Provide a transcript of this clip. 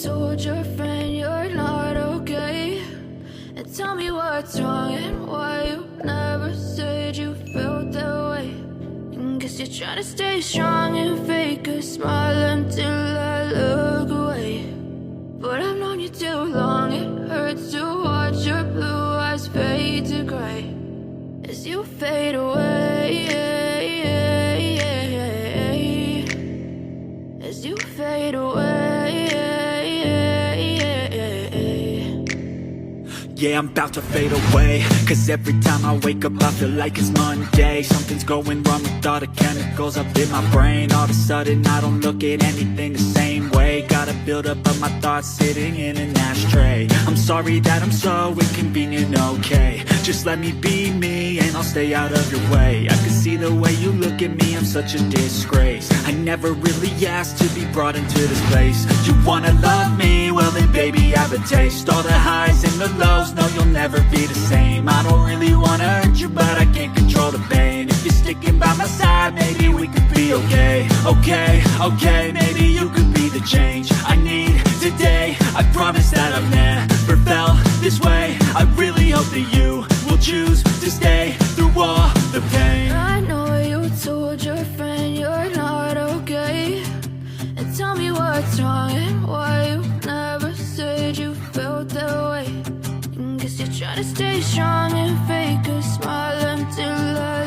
told your friend you're not okay, and tell me what's wrong and why you never said you felt that way. And guess you're trying to stay strong and fake a smile until I look away. But I've known you too long, it hurts to watch your blue eyes fade to gray as you fade away, as you fade away. Yeah, I'm about to fade away, 'cause every time I wake up I feel like it's Monday. Something's going wrong with all the chemicals up in my brain. All of a sudden I don't look at anything the same way. Got a build up of my thoughts sitting in an ashtray. I'm sorry that I'm so inconvenient, okay. Just let me be me and I'll stay out of your way. I can see the way you look at me, I'm such a disgrace. I never really asked to be brought into this place. You wanna love me? Well then baby have a taste. All the highs and the lows, no you'll never be the same. I don't really wanna hurt you but I can't control the pain. If you're sticking by my side maybe we could be okay. Okay, okay, maybe you could be the change I need today. I promise that I've never felt this way. I really hope that you will choose to stay through all the pain. I know you told your friend you're not okay, and tell me what's wrong and why you never said you felt that way. And guess you're trying to stay strong and fake a smile until I